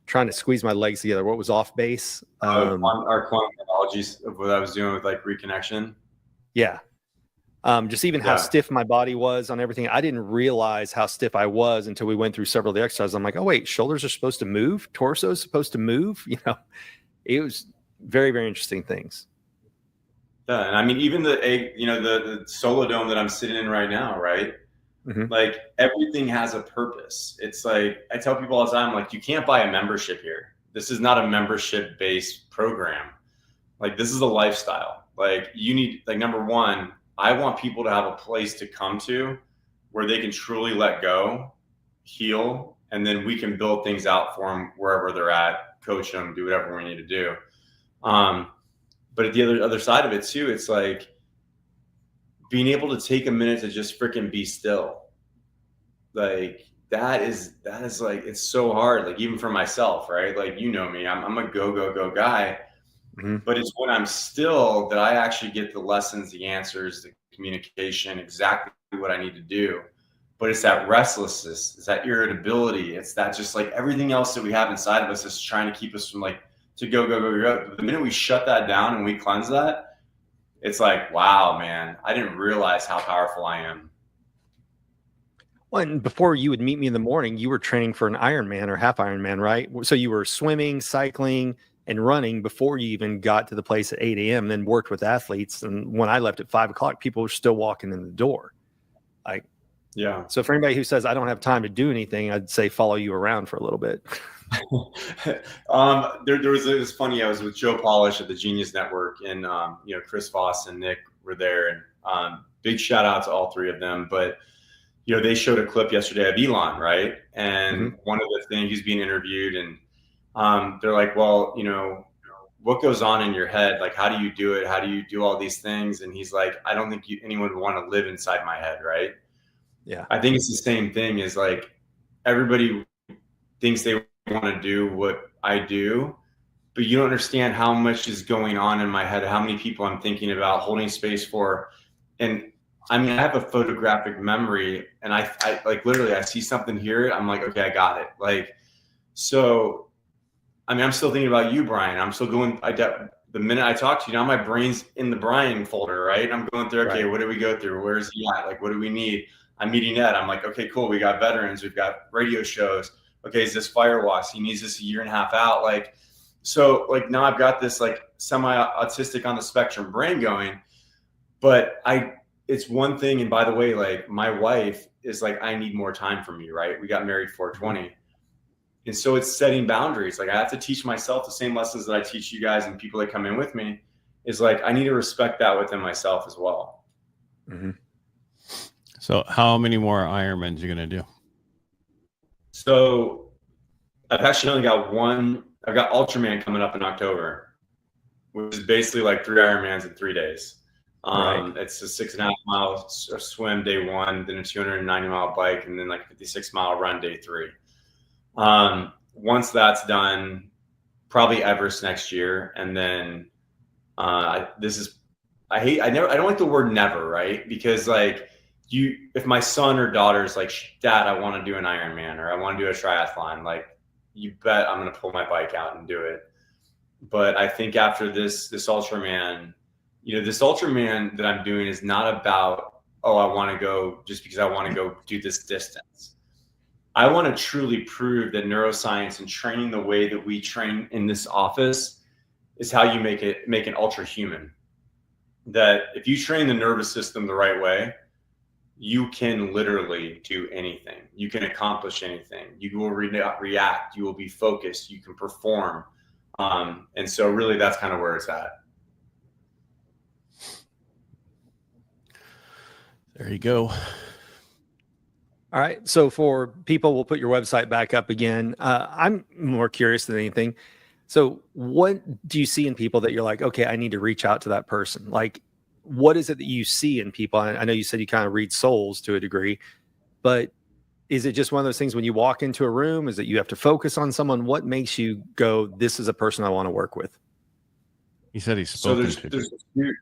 Trying to squeeze my legs together. What was off base? Our quantum analogies of what I was doing with like reconnection. Yeah. Just even how stiff my body was on everything. I didn't realize how stiff I was until we went through several of the exercises. I'm like, oh wait, shoulders are supposed to move. Torso is supposed to move. You know, it was very, very interesting things. Yeah. And I mean, even the solo dome that I'm sitting in right now, right? Mm-hmm. Like everything has a purpose. It's like, I tell people all the time, like, you can't buy a membership here. This is not a membership based program. Like, this is a lifestyle. Like, you need, like, number one, I want people to have a place to come to where they can truly let go, heal, and then we can build things out for them wherever they're at, coach them, do whatever we need to do. But at the other side of it too, it's like being able to take a minute to just freaking be still. Like that is like, it's so hard. Like even for myself, right? Like, you know me, I'm a go guy. Mm-hmm. But it's when I'm still that I actually get the lessons, the answers, the communication, exactly what I need to do. But it's that restlessness, it's that irritability, it's that just like everything else that we have inside of us is trying to keep us from like to go. But the minute we shut that down and we cleanse that, it's like, wow, man, I didn't realize how powerful I am. Well, and before you would meet me in the morning, you were training for an Ironman or half Ironman, right? So you were swimming, cycling, and running before you even got to the place at 8 a.m., then worked with athletes. And when I left at 5 o'clock, people were still walking in the door. Like, Yeah. so for anybody who says I don't have time to do anything, I'd say follow you around for a little bit. There was, it was funny. I was with Joe Polish at the Genius Network, and Chris Voss and Nick were there, and big shout out to all three of them. But they showed a clip yesterday of Elon, right? And one of the things, he's being interviewed, and they're like, well, what goes on in your head? Like, how do you do it? How do you do all these things? And he's like, I don't think anyone would want to live inside my head, right? Yeah. I think it's the same thing as like everybody thinks they want to do what I do, but you don't understand how much is going on in my head, how many people I'm thinking about, holding space for. And I mean, I have a photographic memory, and I like literally I see something here, I'm like, okay, I got it. Like, so I mean, I'm still thinking about you, Brian. I'm still going, the minute I talk to you, now my brain's in the Brian folder, right? I'm going through, okay, what do we go through? Where's he at? Like, what do we need? I'm meeting Ed. I'm like, okay, cool. We got veterans. We've got radio shows. Okay, is this Firewalks? He needs this a year and a half out. Like, so like now I've got this like semi-autistic on the spectrum brain going, but it's one thing. And by the way, like my wife is like, I need more time from you, right? We got married 420. And so it's setting boundaries. Like I have to teach myself the same lessons that I teach you guys and people that come in with me, is like, I need to respect that within myself as well. Mm-hmm. So how many more Ironmans are you going to do? So I've actually only got one. I've got Ultraman coming up in October, which is basically like 3 Ironmans in 3 days. It's a 6.5 mile swim day one, then a 290 mile bike, and then like a 56 mile run day 3. Once that's done, probably Everest next year. And then I don't like the word never, right? Because like if my son or daughter's like, Dad, I want to do an Ironman, or I want to do a triathlon, like you bet I'm going to pull my bike out and do it. But I think after this Ultraman, this Ultraman that I'm doing is not about, oh, I want to go just because I want to go do this distance. I want to truly prove that neuroscience and training the way that we train in this office is how you make an ultra human. That if you train the nervous system the right way, you can literally do anything. You can accomplish anything. You will react. You will be focused. You can perform. And so really that's kind of where it's at. There you go. All right. So for people, we'll put your website back up again. I'm more curious than anything. So what do you see in people that you're like, okay, I need to reach out to that person? Like, what is it that you see in people? I know you said you kind of read souls to a degree, but is it just one of those things when you walk into a room? Is it you have to focus on someone? What makes you go, this is a person I want to work with? He said he's spoken to.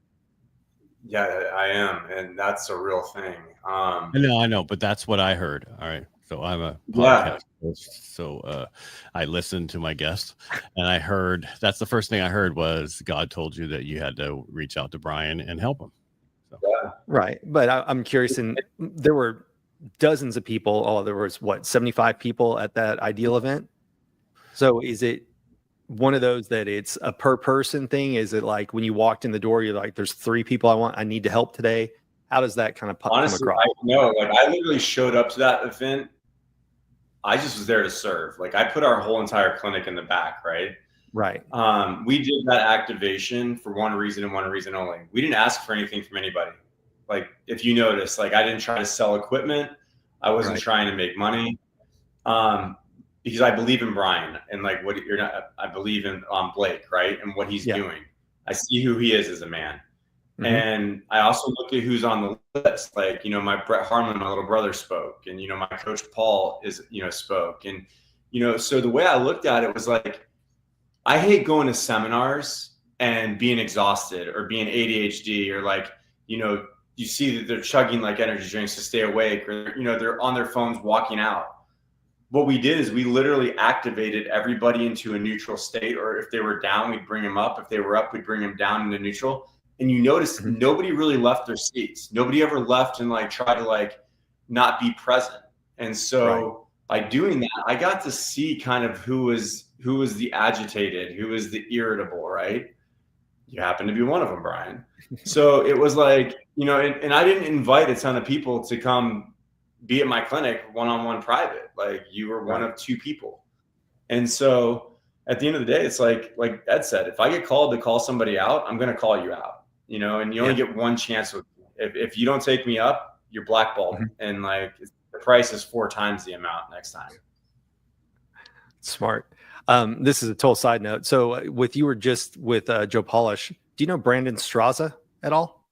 Yeah, I am. And that's a real thing. I know, but that's what I heard. All right. So I'm a podcast host, so I listened to my guest, and I heard, that's the first thing I heard was God told you that you had to reach out to Brian and help him. So. Yeah. Right. But I'm curious, and there were dozens of people. Oh, there was 75 people at that Ideal event. So is it one of those that it's a per person thing? Is it like when you walked in the door, you're like, there's 3 people I need to help today? How does that kind of honestly come across? I literally showed up to that event. I just was there to serve. Like I put our whole entire clinic in the back, right? Right. We did that activation for one reason and one reason only. We didn't ask for anything from anybody. Like if you notice, like I didn't try to sell equipment. I wasn't trying to make money. Because I believe in Brian and like I believe in Blake, right? And what he's doing. I see who he is as a man. Mm-hmm. And I also look at who's on the list. Like, my Brett Harmon, my little brother, spoke, and, my coach Paul spoke. And, so the way I looked at it was like, I hate going to seminars and being exhausted or being ADHD or like, you see that they're chugging like energy drinks to stay awake, or, they're on their phones walking out. What we did is we literally activated everybody into a neutral state, or if they were down, we'd bring them up. If they were up, we'd bring them down into neutral. And you notice nobody really left their seats. Nobody ever left and like try to like not be present. And so by doing that, I got to see kind of who was the agitated, who was the irritable, right? You happen to be one of them, Brian. So it was like, and I didn't invite a ton of people to come be at my clinic one-on-one private. Like, you were one of 2 people. And so at the end of the day, it's like Ed said, if I get called to call somebody out, I'm going to call you out, and you only get one chance with me. If you don't take me up, you're blackballed. And like, the price is 4 times the amount next time. Smart. This is a total side note. So you were just with Joe Polish. Do you know Brandon Straza at all?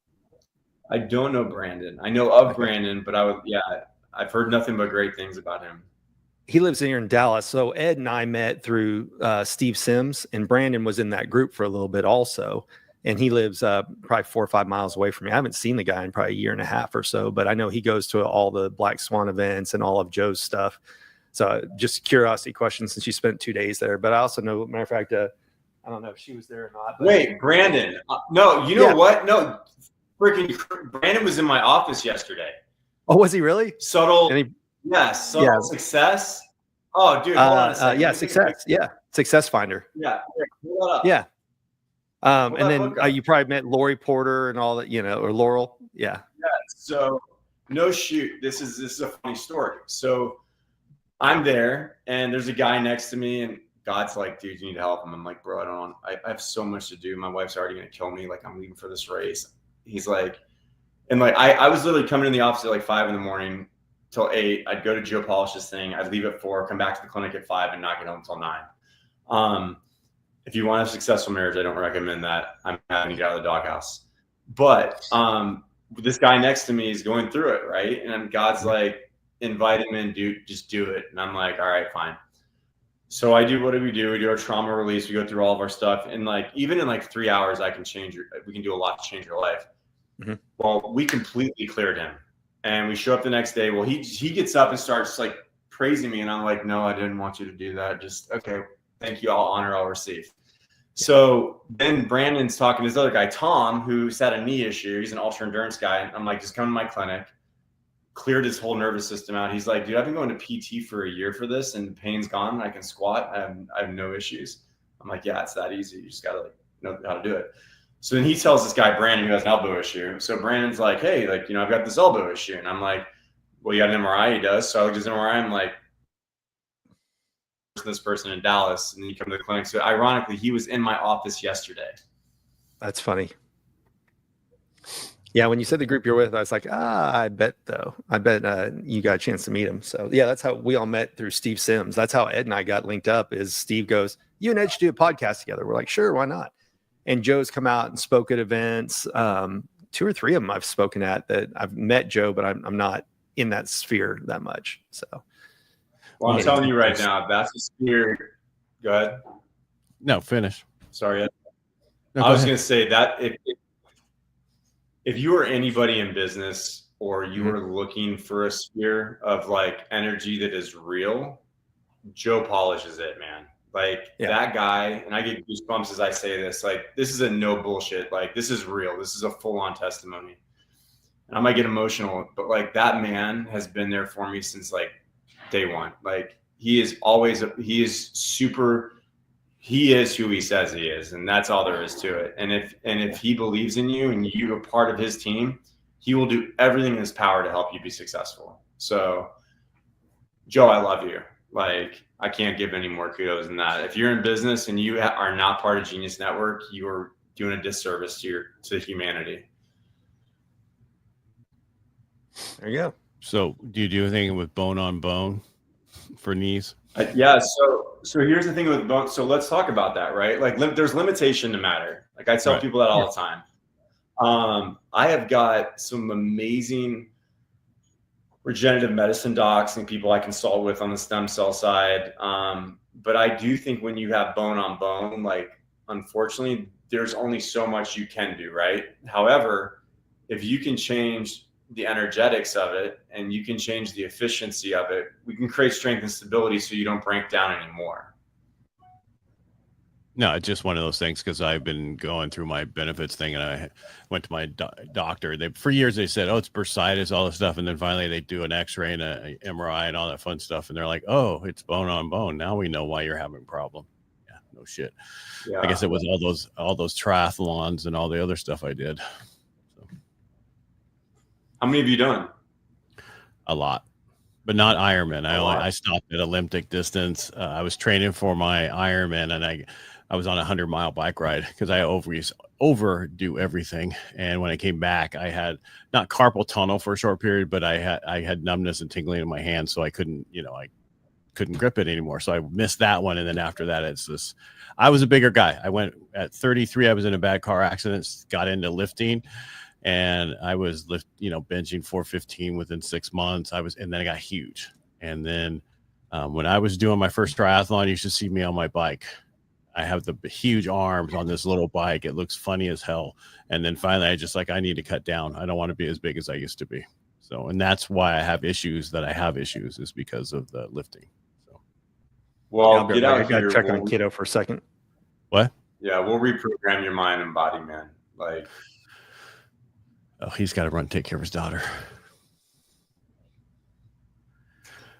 I don't know Brandon. I know of Brandon, but I've heard nothing but great things about him. He lives here in Dallas. So Ed and I met through Steve Sims, and Brandon was in that group for a little bit also. And he lives probably 4 or 5 miles away from me. I haven't seen the guy in probably a year and a half or so, but I know he goes to all the Black Swan events and all of Joe's stuff. So just curiosity question, since you spent 2 days there. But I also know, matter of fact, I don't know if she was there or not. But wait, Brandon. No, you know what? No, freaking Brandon was in my office yesterday. Oh, was he really? Subtle success. Oh, dude, hold on a second. Success. Yeah, Success Finder. Yeah, hold up. Yeah. And then you probably met Lori Porter and all that, or Laurel. Yeah. Yeah. So no shoot. This is a funny story. So I'm there, and there's a guy next to me, and God's like, dude, you need help him. I'm like, bro, I have so much to do. My wife's already gonna kill me. Like, I'm leaving for this race. He's like, and like, I was literally coming in the office at like 5 a.m. till 8. I'd go to Joe Polish's thing. I'd leave at 4, come back to the clinic at 5, and not get home till 9. If you want a successful marriage, I don't recommend that. I'm having to get out of the doghouse. But this guy next to me is going through it, right? And God's like, invite him in, dude, just do it. And I'm like, all right, fine. So I do, what do? We do our trauma release. We go through all of our stuff. And like, even in like 3 hours, we can do a lot to change your life. Well, we completely cleared him. And we show up the next day. Well, he gets up and starts like praising me. And I'm like, no, I didn't want you to do that. Just, okay, thank you. I'll honor, I'll receive. So then Brandon's talking to this other guy, Tom, who's had a knee issue. He's an ultra endurance guy. And I'm like, just come to my clinic. Cleared his whole nervous system out. He's like, dude, I've been going to PT for a year for this, and the pain's gone. I can squat. I have no issues. I'm like, yeah, it's that easy. You just got to know how to do it. So then he tells this guy, Brandon, who has an elbow issue. So Brandon's like, hey, I've got this elbow issue. And I'm like, well, you got an MRI? He does. So I look at his MRI. I'm like, this person in Dallas. And then you come to the clinic. So ironically, he was in my office yesterday. That's funny. Yeah, when you said the group you're with, I was like, I bet you got a chance to meet him. So yeah, that's how we all met, through Steve Sims. That's how Ed and I got linked up. Is Steve goes, you and Ed should do a podcast together. We're like, sure, why not? And Joe's come out and spoke at events. 2 or 3 of them I've spoken at. That I've met Joe, but I'm not in that sphere that much. So, well, I'm telling you right now, that's a sphere. Go ahead. No, finish. Sorry, Ed. No, I was going to say that if you are anybody in business, or you are looking for a sphere of like energy that is real, Joe Polish is it, man. Like that guy, and I get goosebumps as I say this, like, this is a no bullshit. Like, this is real. This is a full on testimony. And I might get emotional, but like, that man has been there for me since like day one. Like, he is who he says he is, and that's all there is to it. And if he believes in you and you're part of his team, he will do everything in his power to help you be successful. So, Joe, I love you. Like, I can't give any more kudos than that. If you're in business and you are not part of Genius Network, you are doing a disservice to humanity. There you go. So, do you do anything with bone on bone for knees? Yeah. So here's the thing with bone. So let's talk about that, right? Like, there's limitation to matter. Like, I tell people that all the time. I have got some amazing regenerative medicine docs and people I consult with on the stem cell side. But I do think when you have bone on bone, like, unfortunately, there's only so much you can do, right? However, if you can change the energetics of it and you can change the efficiency of it, we can create strength and stability so you don't break down anymore. No, it's just one of those things, because I've been going through my benefits thing, and I went to my doctor. For years they said, oh, it's bursitis, all this stuff. And then finally they do an x-ray and a MRI and all that fun stuff. And they're like, oh, it's bone on bone. Now we know why you're having a problem. Yeah, no shit. Yeah. I guess it was all those triathlons and all the other stuff I did. So. How many have you done? A lot, but not Ironman. lot. I stopped at Olympic distance. I was training for my Ironman, and I was on a 100-mile bike ride because I overdo everything. And when I came back, I had not carpal tunnel for a short period, but I had numbness and tingling in my hands, so I couldn't grip it anymore. So I missed that one. And then after that, I was a bigger guy. I went at 33. I was in a bad car accident, got into lifting, and I was benching 415 within 6 months. And then I got huge. And then when I was doing my first triathlon, you should see me on my bike. I have the huge arms on this little bike. It looks funny as hell. And then finally, I need to cut down. I don't want to be as big as I used to be. So, and that's why I have issues is because of the lifting. So, well, get out here. Check on kiddo for a second. What? Yeah, we'll reprogram your mind and body, man. Like, oh, he's got to run and take care of his daughter.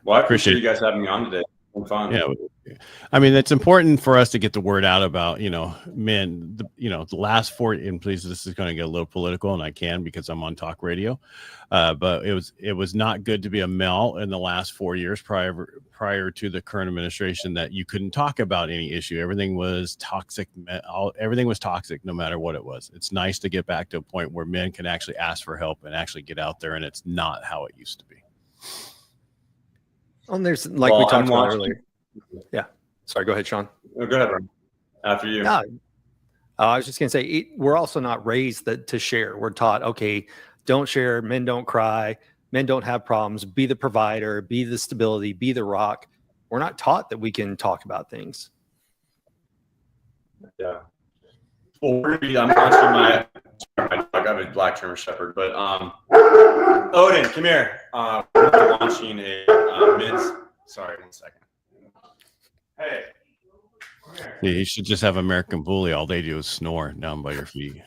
Well, I appreciate you guys having me on today. It's been fun. Yeah. I mean, it's important for us to get the word out about, men, the last 4, and please, this is going to get a little political, and I can because I'm on talk radio. But it was not good to be a male in the last 4 years prior to the current administration, that you couldn't talk about any issue. Everything was toxic. Everything was toxic, no matter what it was. It's nice to get back to a point where men can actually ask for help and actually get out there, and it's not how it used to be. And there's we talked about earlier. Yeah. Sorry. Go ahead, Sean. Oh, go ahead, Ron. After you. Yeah. I was just going to say, we're also not raised to share. We're taught, okay, don't share. Men don't cry. Men don't have problems. Be the provider. Be the stability. Be the rock. We're not taught that we can talk about things. Yeah. Well, I'm launching my dog. I have a black German Shepherd, but Odin, come here. We're launching a men's. Sorry, 1 second. Hey. Yeah, you should just have American Bully. All they do is snore down by your feet.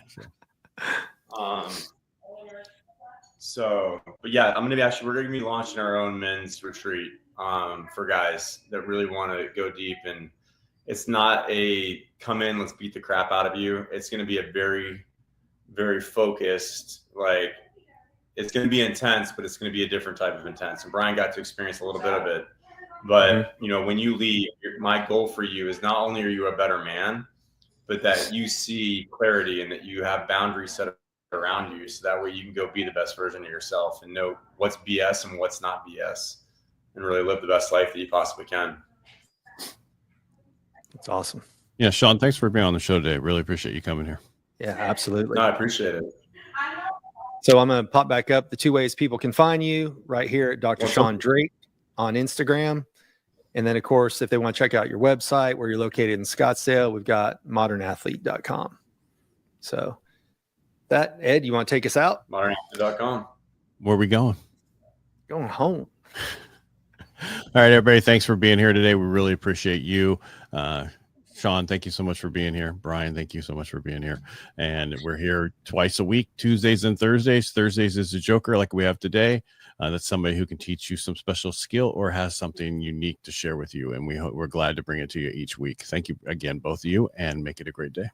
But yeah, we're going to be launching our own men's retreat for guys that really want to go deep. And it's not a come in, let's beat the crap out of you. It's going to be a very, very focused, it's going to be intense, but it's going to be a different type of intense. And Brian got to experience a little bit of it. But, when you leave, my goal for you is not only are you a better man, but that you see clarity and that you have boundaries set around you. So that way you can go be the best version of yourself and know what's BS and what's not BS and really live the best life that you possibly can. That's awesome. Yeah, Sean, thanks for being on the show today. Really appreciate you coming here. Yeah, absolutely. No, I appreciate it. So I'm going to pop back up the 2 ways people can find you right here at Dr. Sean Drake on Instagram. And then, of course, if they want to check out your website where you're located in Scottsdale, we've got modernathlete.com. So Ed, you want to take us out? Modernathlete.com. Where are we going? Going home. All right, everybody. Thanks for being here today. We really appreciate you. Sean, thank you so much for being here. Brian, thank you so much for being here. And we're here twice a week, Tuesdays and Thursdays. Thursdays is a joker like we have today. That's somebody who can teach you some special skill or has something unique to share with you. And we're glad to bring it to you each week. Thank you again, both of you, and make it a great day.